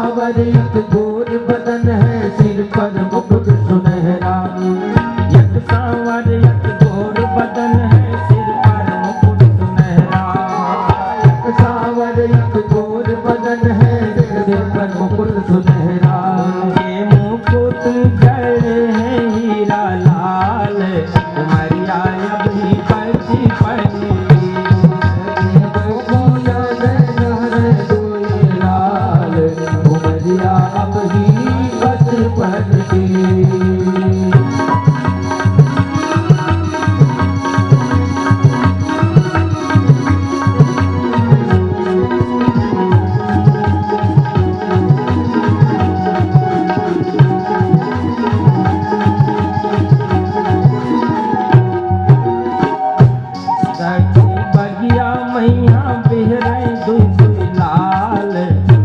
सावर एक गोर बदन है, सिर पर मुकुट सुनहरा। एक सावर एक गोर बदन है, सिर पर मुकुट सुनहरा। एक सावर एक गोर बदन है, सिर पर मुकुट सुनहरा। ये मुकुट जड़े हैं हीरा लाल, उमरिया अभी बची पड़ी। अब ही बच पड़ती। बगिया मैया बिहरे दुई लाल,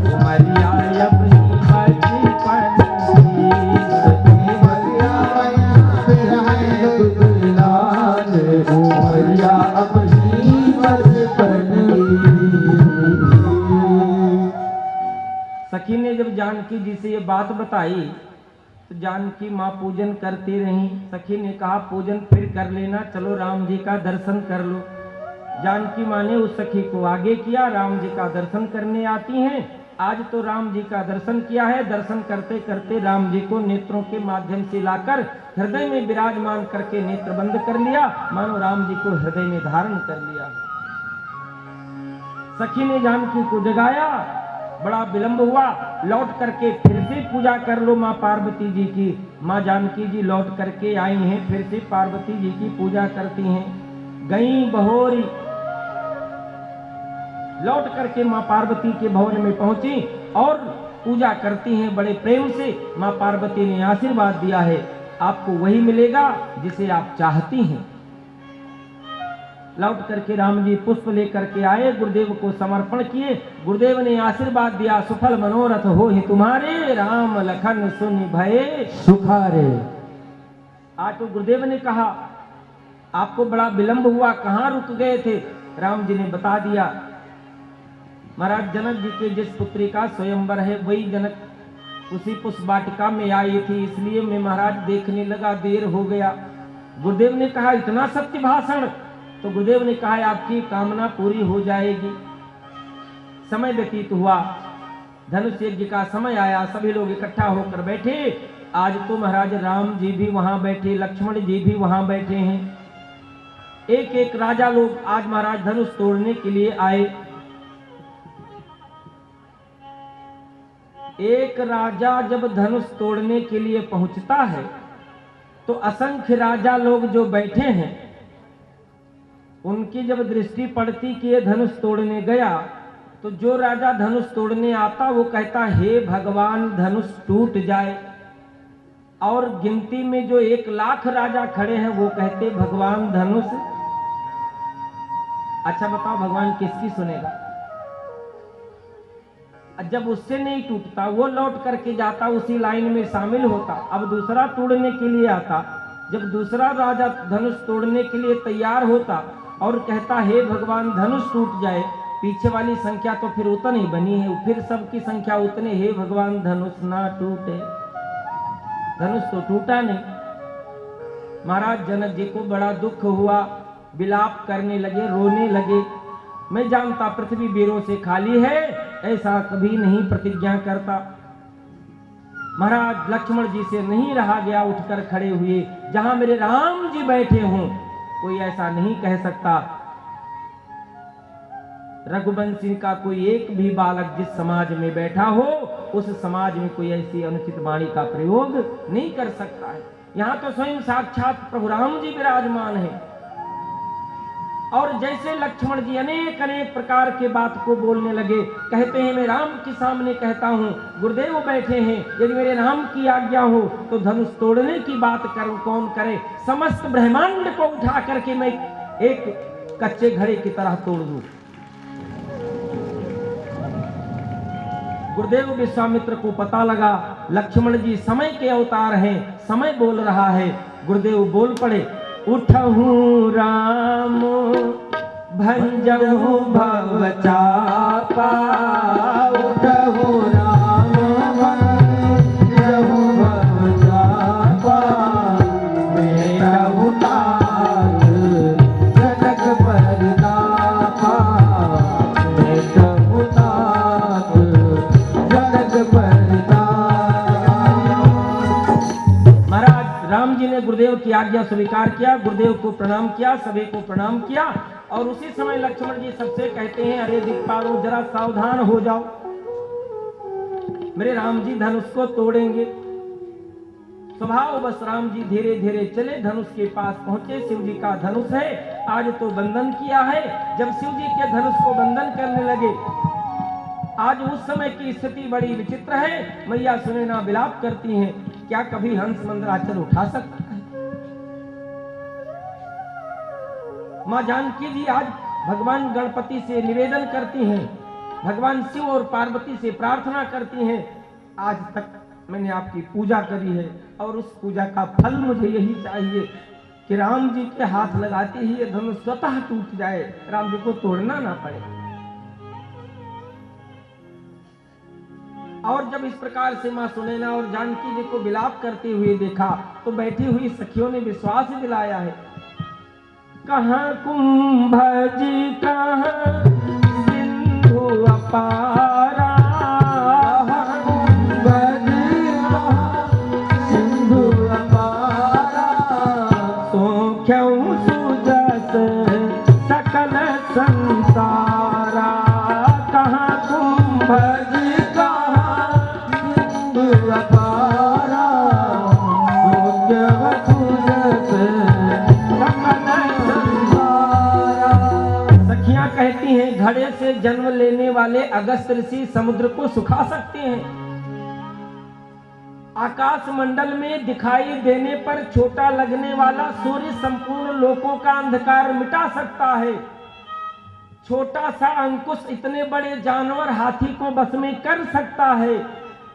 उमरिया अब ही बची पड़ी। बगिया मैया बिहरे दुई लाल, उमरिया अब ही बची पड़ी। सखी ने जब जानकी जी से ये बात बताई तो जानकी माँ पूजन करती रही। सखी ने कहा पूजन फिर कर लेना, चलो राम जी का दर्शन कर लो। जानकी माँ ने उस सखी को आगे किया, राम जी का दर्शन करने आती हैं। आज तो राम जी का दर्शन किया है, दर्शन करते करते राम जी को नेत्रों के माध्यम से लाकर हृदय में विराजमान करके नेत्र बंद कर लिया, मानो राम जी को हृदय में धारण कर लिया। सखी ने जानकी को जगाया, बड़ा विलंब हुआ, लौट करके फिर से पूजा कर लो माँ पार्वती जी की। माँ जानकी जी लौट करके आई हैं, फिर से पार्वती जी की पूजा करती हैं। गई बहोरी लौट करके माँ पार्वती के भवन में पहुंची और पूजा करती हैं बड़े प्रेम से। माँ पार्वती ने आशीर्वाद दिया है, आपको वही मिलेगा जिसे आप चाहती हैं। लौट करके राम जी पुष्प लेकर के आए, गुरुदेव को समर्पण किए। गुरुदेव ने आशीर्वाद दिया, सुफल मनोरथ हो ही तुम्हारे, राम लखन सुनि भये सुखारे। आज तो गुरुदेव ने कहा आपको बड़ा विलंब हुआ, कहाँ रुक गए थे? राम जी ने बता दिया, महाराज जनक जी के जिस पुत्री का स्वयंवर है वही जनक उसी पुष्प वाटिका में आई थी, इसलिए मैं महाराज देखने लगा, देर हो गया। गुरुदेव ने कहा इतना सत्य भाषण? तो गुरुदेव ने कहा आपकी कामना पूरी हो जाएगी। समय व्यतीत हुआ, धनुष यज्ञ का समय आया, सभी लोग इकट्ठा होकर बैठे। आज तो महाराज राम जी भी वहां बैठे, लक्ष्मण जी भी वहां बैठे हैं। एक एक राजा लोग आज महाराज धनुष तोड़ने के लिए आए। एक राजा जब धनुष तोड़ने के लिए पहुंचता है तो असंख्य राजा लोग जो बैठे हैं उनकी जब दृष्टि पड़ती कि ये धनुष तोड़ने गया तो जो राजा धनुष तोड़ने आता वो कहता हे भगवान धनुष टूट जाए, और गिनती में जो 1,00,000 राजा खड़े हैं वो कहते भगवान धनुष। अच्छा बताओ भगवान किसकी सुनेगा? जब उससे नहीं टूटता वो लौट करके जाता, उसी लाइन में शामिल होता, अब दूसरा तोड़ने के लिए आता। जब दूसरा राजा धनुष तोड़ने के लिए तैयार होता और कहता हे भगवान धनुष टूट जाए, पीछे वाली संख्या तो फिर उतनी बनी है, फिर सबकी संख्या उतने, हे भगवान धनुष ना टूटे। धनुष तो टूटा नहीं। महाराज जनक जी को बड़ा दुख हुआ, विलाप करने लगे, रोने लगे। मैं जानता पृथ्वी वीरों से खाली है, ऐसा कभी नहीं प्रतिज्ञा करता। महाराज लक्ष्मण जी से नहीं रहा गया, उठकर खड़े हुए, जहां मेरे राम जी बैठे हों कोई ऐसा नहीं कह सकता। रघुवंशी का कोई एक भी बालक जिस समाज में बैठा हो उस समाज में कोई ऐसी अनुचित वाणी का प्रयोग नहीं कर सकता है। यहाँ तो स्वयं साक्षात प्रभु राम जी विराजमान है। और जैसे लक्ष्मण जी अनेक अनेक प्रकार के बात को बोलने लगे, कहते हैं मैं राम के सामने कहता हूँ, गुरुदेव बैठे हैं, यदि मेरे राम की आज्ञा हो तो धनुष तोड़ने की बात करूं कौन करे, समस्त ब्रह्मांड को उठा करके मैं एक कच्चे घड़े की तरह तोड़ दूं। गुरुदेव विश्वामित्र को पता लगा लक्ष्मण जी समय के अवतार हैं, समय बोल रहा है। गुरुदेव बोल पड़े, उठहूँ राम भंजहूँ भव चापा, उठहूँ राम समय गुरुदेव की आज्ञा स्वीकार किया, गुरुदेव को प्रणाम किया, सभी को प्रणाम किया। और उसी समय लक्ष्मण जी सबसे कहते हैं, अरे दिक्पालो जरा सावधान हो जाओ, मेरे राम जी धनुष को तोड़ेंगे। स्वभाव बस राम जी धीरे धीरे चले, धनुष के पास पहुंचे। शिव जी का धनुष है, आज तो बंधन किया है। जब शिव जी के धनुष को बंधन करने लगे, आज उस समय की स्थिति बड़ी विचित्र है। मैया सुनैना विलाप करती हैं, क्या कभी हंस मंदराचल उठा सकता है? मां जानकी जी आज भगवान गणपति से निवेदन करती हैं, भगवान शिव और पार्वती से प्रार्थना करती हैं, आज तक मैंने आपकी पूजा करी है और उस पूजा का फल मुझे यही चाहिए कि राम जी के हाथ लगाते ही ये धनुष स्वतः टूट जाए, राम जी को तोड़ना ना पड़े। और जब इस प्रकार से मां सुनैना और जानकी जी को विलाप करते हुए देखा तो बैठी हुई सखियों ने विश्वास दिलाया है, कहाँ कुंभज कहाँ सिंधु अपारा, सिंधु अपारा, सोख्यं सुजस सकल संसारा, कहाँ कुंभज कहाँ सिंधु अपारा, सोख्यं सुजस सकल संसारा। सखियां कहती हैं, घड़े से जन्म लेने वाले अगस्त्य ऋषि समुद्र को सुखा सकते हैं, आकाश मंडल में दिखाई देने पर छोटा लगने वाला सूर्य संपूर्ण लोकों का अंधकार मिटा सकता है, छोटा सा अंकुश इतने बड़े जानवर हाथी को बस में कर सकता है,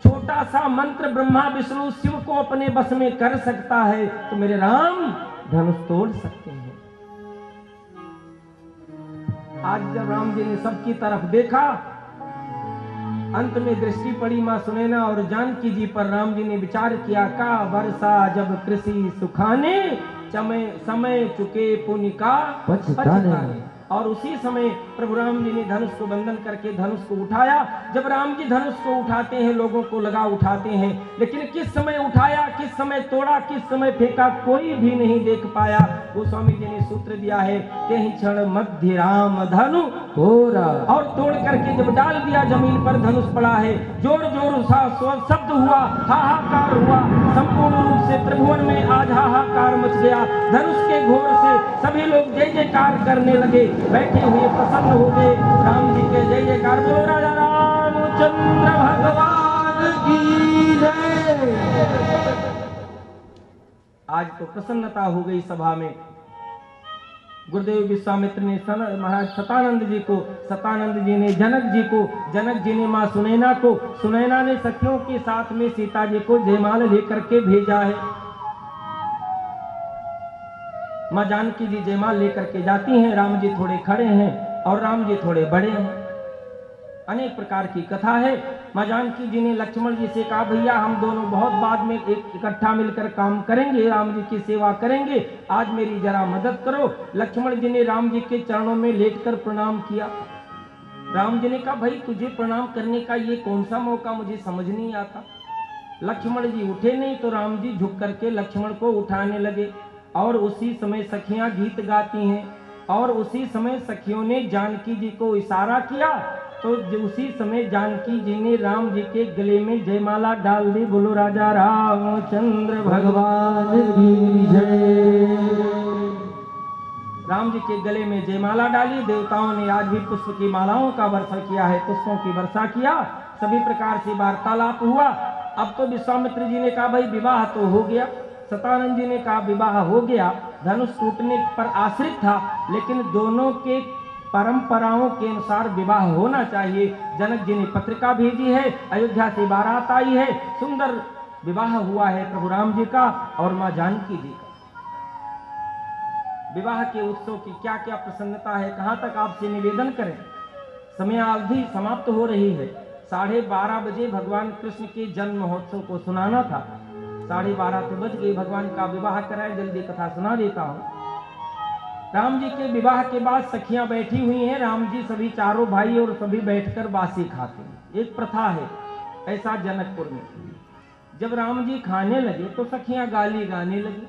छोटा सा मंत्र ब्रह्मा विष्णु शिव को अपने बस में कर सकता है, तो मेरे राम धनुष तोड़ सकते हैं। आज जब राम जी ने सबकी तरफ देखा, अंत में दृष्टि पड़ी मां सुनैना और जानकी जी पर। राम जी ने विचार किया, का वर्षा जब कृषि सुखाने, समय चुके पुण्य का पछताने। और उसी समय प्रभु राम जी ने धनुष को बंधन करके धनुष को उठाया। जब राम जी धनुष को उठाते हैं, लोगों को लगा उठाते हैं, लेकिन किस समय उठाया, किस समय तोड़ा, किस समय फेंका, कोई भी नहीं देख पाया। वो स्वामी जी ने सूत्र दिया है, कहीं क्षण मध्य राम धनु तोड़ा, और तोड़ करके जब डाल दिया जमीन पर धनुष पड़ा है, जोर जोर सा शब्द हुआ, हाहाकार हुआ, संपूर्ण रूप से त्रिभुवन में आज हाहाकार मच गया। धनुष के घोर से सभी लोग जय जयकार करने लगे, बैठे हुए प्रसन्न हो गए। राम जी के जय जयकार, बोलो राजा रामचंद्र भगवान की जय। आज तो प्रसन्नता हो गई सभा में। गुरुदेव विश्वामित्र ने महाराज सतानंद जी को, सतानंद जी ने जनक जी को, जनक जी ने मां सुनैना को, सुनैना ने सखियों के साथ में सीता जी को जयमाल लेकर के भेजा है। मां जानकी जी जयमाल लेकर के जाती हैं, राम जी थोड़े खड़े हैं और राम जी थोड़े बड़े हैं। अनेक प्रकार की कथा है। मां जानकी जी ने लक्ष्मण जी से कहा, भैया हम दोनों बहुत बाद में इकट्ठा मिलकर काम करेंगे, राम जी की सेवा करेंगे, आज मेरी जरा मदद करो। लक्ष्मण जी ने राम जी के चरणों में लेटकर प्रणाम किया। राम जी ने कहा, भाई तुझे प्रणाम करने का ये कौन सा मौका, मुझे समझ नहीं आता। लक्ष्मण जी उठे नहीं तो राम जी झुक करके लक्ष्मण को उठाने लगे। और उसी समय सखियां गीत गाती हैं, और उसी समय सखियों ने जानकी जी को इशारा किया, तो उसी समय जानकी जी ने राम जी के गले में जयमाला डाल दी। बोलो राजा रामचंद्र भगवान की जय। राम जी के गले में जयमाला डाली। देवताओं ने आज भी पुष्प की मालाओं का वर्षा किया है, पुष्पों की वर्षा किया, सभी प्रकार से वार्तालाप हुआ। अब तो विश्वामित्र जी ने कहा, भाई विवाह तो हो गया। सतानंद जी ने कहा, विवाह हो गया, धनुष टूटने पर आश्रित था, लेकिन दोनों के परंपराओं के अनुसार विवाह होना चाहिए। जनक जी ने पत्रिका भेजी है, अयोध्या से बारात आई है, सुंदर विवाह हुआ है प्रभु राम जी का और मां जानकी जी का। विवाह के उत्सव की क्या क्या प्रसन्नता है, कहां तक आपसे निवेदन करें। समय अवधि समाप्त हो रही है। 12:30 बजे भगवान कृष्ण के जन्म महोत्सव को सुनाना था। 12:30 तो बज गए, भगवान का विवाह कराए, जल्दी कथा सुना देता हूं। राम जी के विवाह के बाद सखियां बैठी हुई हैं, राम जी सभी चारों भाई और सभी बैठकर बासी खाते हैं। एक प्रथा है ऐसा जनकपुर में। जब राम जी खाने लगे तो सखियां गाली गाने लगी।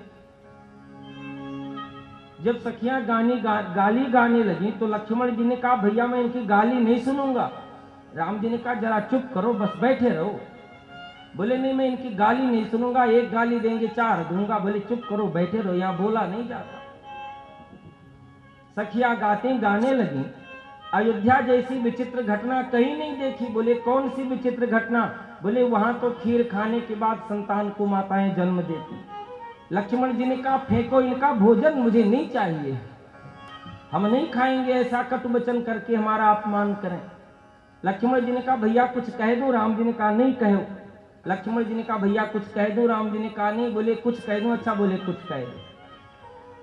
जब सखियां गाली गाने लगी तो लक्ष्मण जी ने कहा भैया मैं इनकी गाली नहीं सुनूंगा। राम जी ने कहा जरा चुप करो, बस बैठे रहो। बोले नहीं मैं इनकी गाली नहीं सुनूंगा, एक गाली देंगे 4 दूंगा। बोले चुप करो बैठे रहो, यहां बोला नहीं जाता। सखियां गाने लगी, अयोध्या जैसी विचित्र घटना कहीं नहीं देखी। बोले कौन सी विचित्र घटना? बोले वहां तो खीर खाने के बाद संतान को माताएं जन्म देती। लक्ष्मण जी ने कहा फेंको इनका भोजन, मुझे नहीं चाहिए, हम नहीं खाएंगे ऐसा कटु वचन करके हमारा अपमान करें। लक्ष्मण जी ने कहा भैया कुछ कह दूं? राम जी ने कहा नहीं कहो। लक्ष्मण जी ने कहा भैया कुछ कह दूं? राम जी ने कहा नहीं। बोले कुछ कह दूं? अच्छा। बोले कुछ कह दो।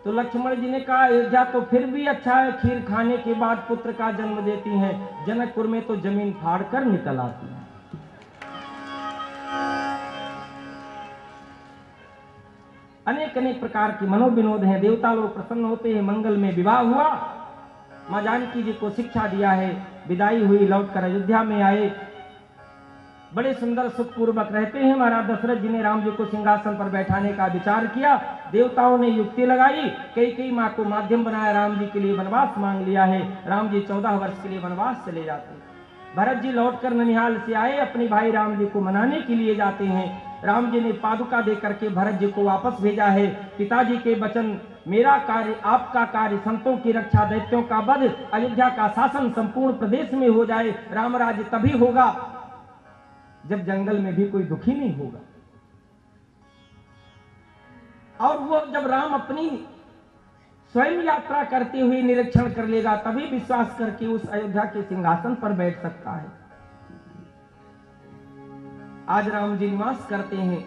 तो लक्ष्मण जी ने कहा अयोध्या तो फिर भी अच्छा है, खीर खाने के बाद पुत्र का जन्म देती हैं। जनकपुर में तो जमीन फाड़ कर निकल आती है। अनेक अनेक प्रकार की मनोविनोद हैं। देवता लोग प्रसन्न होते हैं। मंगल में विवाह हुआ, मां जानकी जी को शिक्षा दिया है, विदाई हुई, लौटकर अयोध्या में आए, बड़े सुंदर सुखपूर्वक रहते हैं। महाराज दशरथ जी ने राम जी को सिंहासन पर बैठाने का विचार किया। देवताओं ने युक्ति लगाई, कई माँ को माध्यम बनाया, राम जी के लिए वनवास मांग लिया है। राम जी 14 वर्ष के लिए वनवास चले जाते हैं। भरत जी लौटकर ननिहाल से आए, अपने भाई राम जी को मनाने के लिए जाते हैं। राम जी ने पादुका देकर के भरत जी को वापस भेजा है। पिताजी के वचन, मेरा कार्य आपका कार्य, संतों की रक्षा, दैत्यों का वध, अयोध्या का शासन संपूर्ण प्रदेश में हो जाए। राम राज्य तभी होगा जब जंगल में भी कोई दुखी नहीं होगा। और वो जब राम अपनी स्वयं यात्रा करते हुए निरीक्षण कर लेगा तभी विश्वास करके उस अयोध्या के सिंहासन पर बैठ सकता है। आज राम जी निवास करते हैं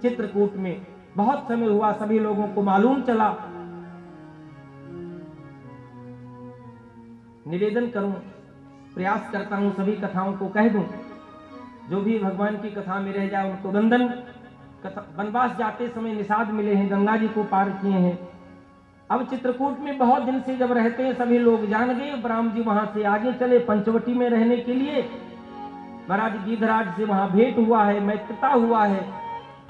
चित्रकूट में। बहुत समय हुआ, सभी लोगों को मालूम चला। निवेदन करूं, प्रयास करता हूं सभी कथाओं को कह दूं, जो भी भगवान की कथा में रह जाए उनको वंदन। वनवास जाते समय निषाद मिले हैं, गंगा जी को पार किए हैं। अब चित्रकूट में बहुत दिन से जब रहते हैं सभी लोग जान गए। राम जी वहां से आगे चले पंचवटी में रहने के लिए। महाराज गिद्धराज से वहां भेंट हुआ है, मैत्रता हुआ है।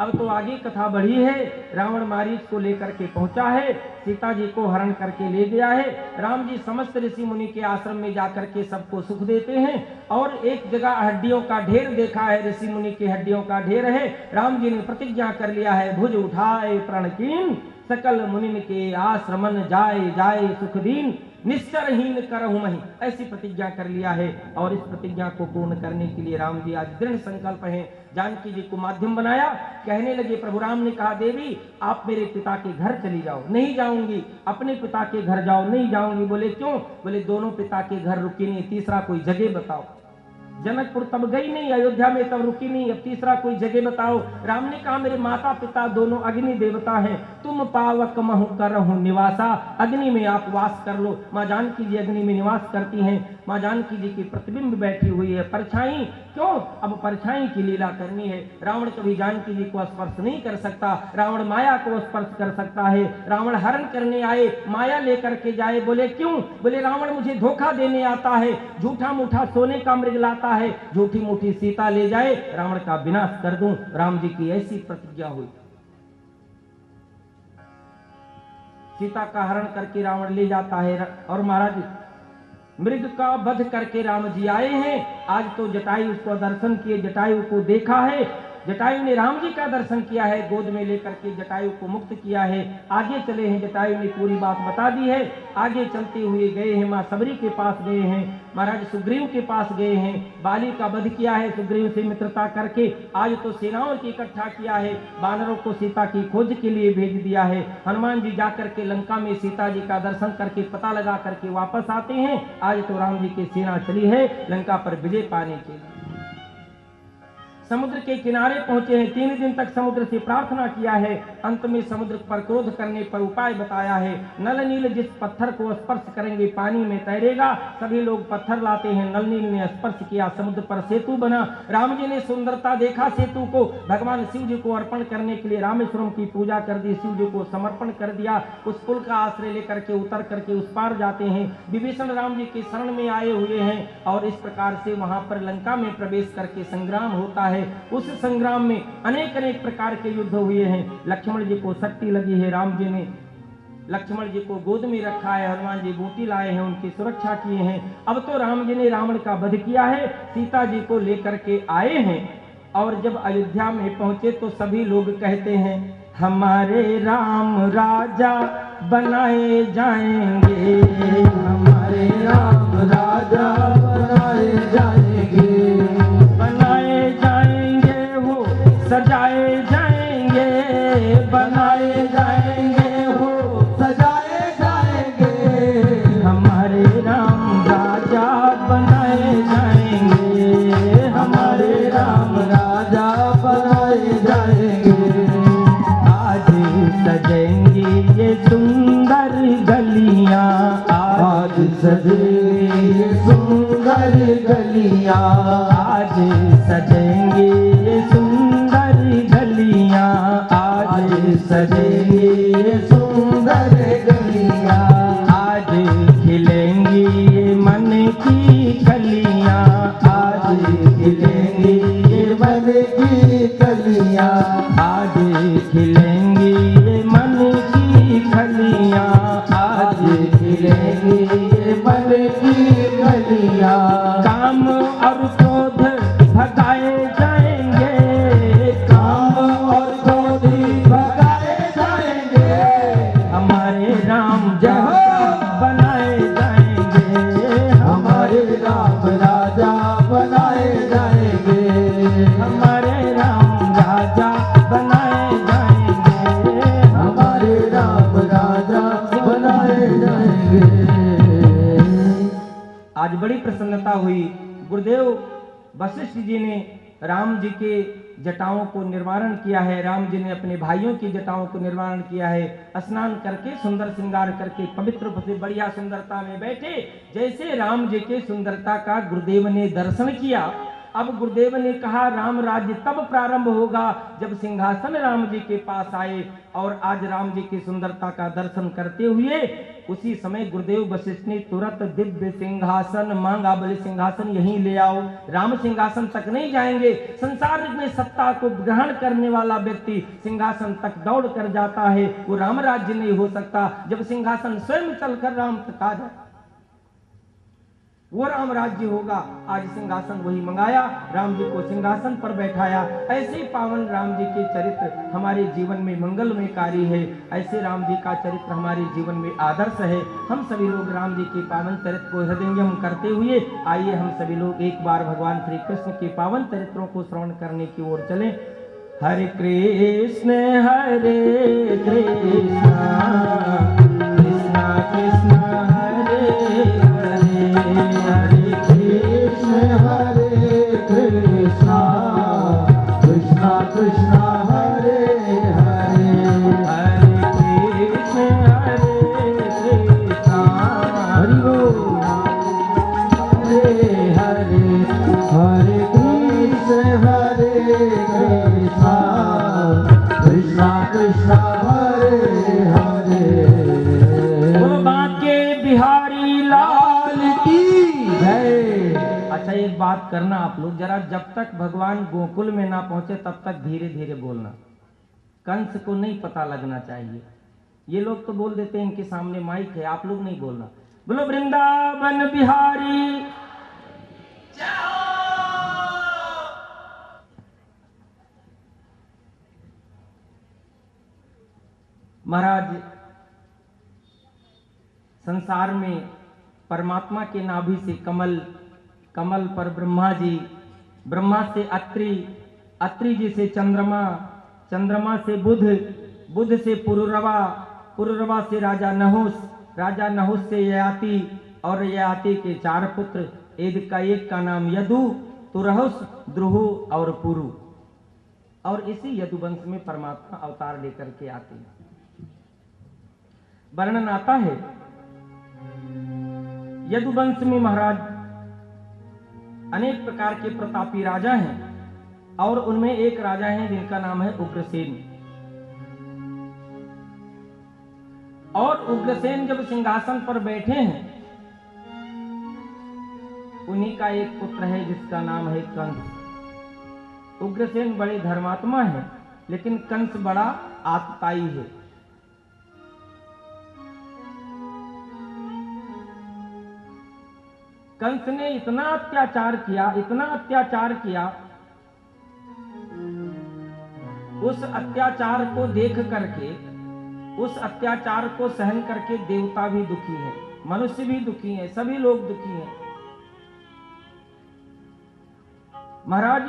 अब तो आगे कथा बढ़ी है। रावण मारीच को लेकर के पहुंचा है, सीता जी को हरण करके ले गया है। राम जी समस्त ऋषि मुनि के आश्रम में जाकर के सबको सुख देते हैं। और एक जगह हड्डियों का ढेर देखा है, ऋषि मुनि की हड्डियों का ढेर है। राम जी ने प्रतिज्ञा कर लिया है, भुज उठाए प्रणकीन, सकल मुनिन के आश्रमन जाए जाए सुख दीन, निश्चरहीन करहु महि, ऐसी प्रतिज्ञा कर लिया है। और इस प्रतिज्ञा को पूर्ण करने के लिए राम जी आज दृढ़ संकल्प हैं। जानकी जी को माध्यम बनाया। कहने लगे, प्रभु राम ने कहा देवी आप मेरे पिता के घर चली जाओ। नहीं जाऊंगी। अपने पिता के घर जाओ। नहीं जाऊंगी। बोले क्यों? बोले दोनों पिता के घर रुकी नहीं, तीसरा कोई जगह बताओ। जनकपुर तब गई नहीं, अयोध्या में तब रुकी नहीं, अब तीसरा कोई जगह बताओ। राम ने कहा मेरे माता पिता दोनों अग्नि देवता हैं, तुम पावक महु करहु निवासा, अग्नि में आप वास कर लो। माँ जानकी जी अग्नि में निवास करती हैं। माँ जानकी जी की प्रतिबिंब बैठी हुई है, परछाई। क्यों? अब परछाई की लीला करनी है। रावण कभी जानकी जी को स्पर्श नहीं कर सकता, रावण माया को स्पर्श कर सकता है। रावण हरण करने आए, माया लेकर के जाए। बोले क्यों? बोले रावण मुझे धोखा देने आता है, झूठा मूठा सोने का मृग लाता है, झूठी मूठी सीता ले जाए, रावण का विनाश कर दूं। राम जी की ऐसी प्रतिज्ञा हुई। सीता का हरण करके रावण ले जाता है। और महाराज मृग का वध करके राम जी आए हैं। आज तो जटायु को दर्शन किए, जटायु को देखा है। जटायु ने राम जी का दर्शन किया है, गोद में लेकर के जटायु को मुक्त किया है। आगे चले हैं, जटायु ने पूरी बात बता दी है। आगे चलते हुए गए हैं, माँ सबरी के पास गए हैं, महाराज सुग्रीव के पास गए हैं। बाली का वध किया है सुग्रीव से मित्रता करके। आज तो सेनाओं की इकट्ठा किया है, वानरों को सीता की खोज के लिए भेज दिया है। हनुमान जी जाकर के लंका में सीता जी का दर्शन करके पता लगा करके वापस आते हैं। आज तो राम जी की सेना चली है लंका पर विजय पाने के लिए। समुद्र के किनारे पहुंचे हैं, 3 दिन तक समुद्र से प्रार्थना किया है। अंत में समुद्र पर क्रोध करने पर उपाय बताया है। नल नील जिस पत्थर को स्पर्श करेंगे पानी में तैरेगा। सभी लोग पत्थर लाते हैं, नल नील ने स्पर्श किया, समुद्र पर सेतु बना। राम जी ने सुंदरता देखा सेतु को, भगवान शिव जी को अर्पण करने के लिए रामेश्वरम की पूजा कर दी, शिव जी को समर्पण कर दिया। उस पुल का आश्रय लेकर के उतर करके उस पार जाते हैं। विभीषण राम जी के शरण में आए हुए हैं और इस प्रकार से वहां पर लंका में प्रवेश करके संग्राम होता है। उस संग्राम में अनेक अनेक प्रकार के युद्ध हुए हैं। लक्ष्मण जी को शक्ति लगी है, राम जी ने लक्ष्मण जी को गोद में रखा है, हनुमान जी बूटी लाए हैं, उनकी सुरक्षा किए हैं। अब तो राम जी ने रावण का वध किया है, सीता जी को लेकर के आए हैं। और जब अयोध्या में पहुंचे तो सभी लोग कहते हैं हमारे राम राजा बनाए जाएंगे, हमारे राम राजा बनाए जाएंगे, बनाए जाएंगे वो सजाए जाएंगे, बनाए जाएंगे वो सजाए जाएंगे, हमारे राम राजा बनाए जाएंगे, हमारे राम राजा बनाए जाएंगे। आज सजेंगी ये सुंदर गलियां, आज सजेंगी ये सुंदर गलियां, आज सजेंगी ये सुंदर गलियां, आज सजेंगी ये सुंदर गलियां, आज खिलेंगी ये मन की कलियां, आज खिलेंगी ये मन की कलियां, आज खिलेंगी ये मन की कलियां, आज खिलेंगी ये मन की कलियां। काम और क्रोध भगाए जाएंगे, काम और क्रोध भगाए जाएंगे, हमारे राम राजा बनाए जाएंगे, हमारे राम राजा बनाए जाएंगे, हमारे राम राजा बनाए जाएंगे, हमारे राम राजा बनाए जाएंगे। आज बड़ी प्रसन्नता हुई। गुरुदेव वशिष्ठ जी ने राम जी के जटाओं को निर्वारण किया है, राम जी ने अपने भाइयों की जटाओं को निर्वारण किया है। स्नान करके सुंदर श्रृंगार करके पवित्र से बढ़िया सुंदरता में बैठे। जैसे राम जी के सुंदरता का गुरुदेव ने दर्शन किया। अब गुरुदेव ने कहा राम राज्य तब प्रारंभ होगा जब सिंहासन राम जी के पास आए। और आज राम जी की सुंदरता का दर्शन करते हुए उसी समय गुरुदेव वशिष्ठ ने तुरंत दिव्य सिंहासन मांगा, बोले सिंहासन यहीं ले आओ। राम सिंहासन तक नहीं जाएंगे, संसार में सत्ता को ग्रहण करने वाला व्यक्ति सिंहासन तक दौड़ कर जाता है, वो राम राज्य नहीं हो सकता जब सिंहासन स्वयं चलकर राम तक आ जाए, वो राम राज्य होगा। आज सिंहासन वही मंगाया, राम जी को सिंहासन पर बैठाया। ऐसे पावन राम जी के चरित्र हमारे जीवन में मंगलमयकारी है, ऐसे राम जी का चरित्र हमारे जीवन में आदर्श है। हम सभी लोग राम जी के पावन चरित्र को हृदयंगम करते हुए आइए हम सभी लोग एक बार भगवान श्री कृष्ण के पावन चरित्रों को श्रवण करने की ओर चलें। हरे कृष्ण कृष्ण कृष्ण हरे हरे, हरे कृष्ण कृष्ण कृष्ण हरे हरे, हरे कृष्ण कृष्ण हरि बोल, हरे हरे, हरे कृष्ण कृष्ण कृष्ण हरे हरे। बांके बिहारी लाल की जय। अच्छा एक बात करना आप लोग जरा, जब तक भगवान गोकुल में ना पहुंचे तब तक धीरे धीरे बोलना, कंस को नहीं पता लगना चाहिए। ये लोग तो बोल देते हैं, इनके सामने माइक है, आप लोग नहीं बोलना। बोलो वृंदावन बिहारी महाराज। संसार में परमात्मा के नाभि से कमल, कमल पर ब्रह्मा जी, ब्रह्मा से अत्रि, अत्रि जी से चंद्रमा, चंद्रमा से बुध, बुध से पुरुरवा, पुरुरवा से राजा नहुस, राजा नहुस से ययाति, और ययाति के 4 पुत्र, एक का नाम यदु, तुरहुस, द्रुहु और पुरु। और इसी यदुवंश में परमात्मा अवतार लेकर के आते हैं। वर्णन आता है यदुवंश में महाराज अनेक प्रकार के प्रतापी राजा हैं, और उनमें एक राजा हैं जिनका नाम है उग्रसेन। और उग्रसेन जब सिंहासन पर बैठे हैं, उन्हीं का एक पुत्र है जिसका नाम है कंस। उग्रसेन बड़े धर्मात्मा है, लेकिन कंस बड़ा आतताई है। कंस ने इतना अत्याचार किया, इतना अत्याचार किया, उस अत्याचार को देख करके, उस अत्याचार को सहन करके देवता भी दुखी हैं, मनुष्य भी दुखी हैं, सभी लोग दुखी हैं। महाराज,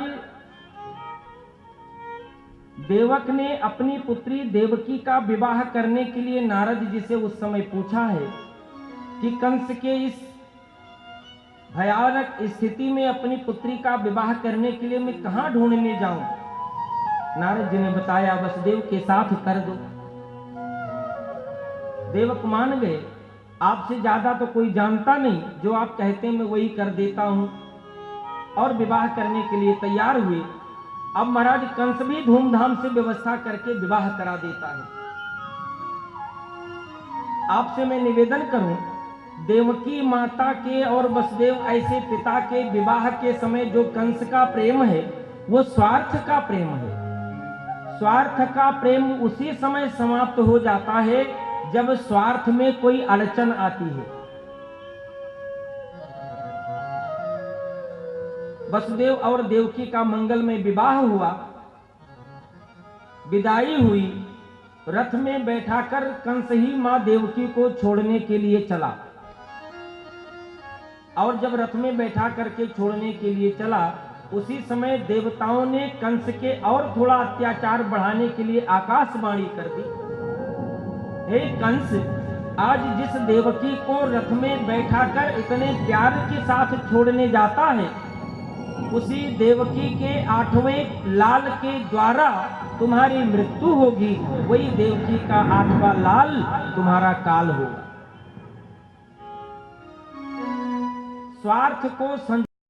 देवक ने अपनी पुत्री देवकी का विवाह करने के लिए नारद जी से उस समय पूछा है कि कंस के इस भयानक स्थिति में अपनी पुत्री का विवाह करने के लिए मैं कहां ढूंढने जाऊं। नारद जी ने बताया, वसुदेव के साथ कर दो। देवक मान गए, आपसे ज्यादा तो कोई जानता नहीं, जो आप कहते हैं मैं वही कर देता हूं, और विवाह करने के लिए तैयार हुए। अब महाराज कंस भी धूमधाम से व्यवस्था करके विवाह करा देता है। आपसे मैं निवेदन करूं, देवकी माता के और वसुदेव ऐसे पिता के विवाह के समय जो कंस का प्रेम है वो स्वार्थ का प्रेम है। स्वार्थ का प्रेम उसी समय समाप्त हो जाता है जब स्वार्थ में कोई अड़चन आती है। वसुदेव और देवकी का मंगलमय विवाह हुआ, विदाई हुई। रथ में बैठाकर कंस ही मां देवकी को छोड़ने के लिए चला, और जब रथ में बैठा करके छोड़ने के लिए चला, उसी समय देवताओं ने कंस के और थोड़ा अत्याचार बढ़ाने के लिए आकाशवाणी कर दी, हे कंस, आज जिस देवकी को रथ में बैठाकर इतने प्यार के साथ छोड़ने जाता है, उसी देवकी के 8वें लाल के द्वारा तुम्हारी मृत्यु होगी। वही देवकी का 8वां लाल तुम्हारा काल होगा। स्वार्थ को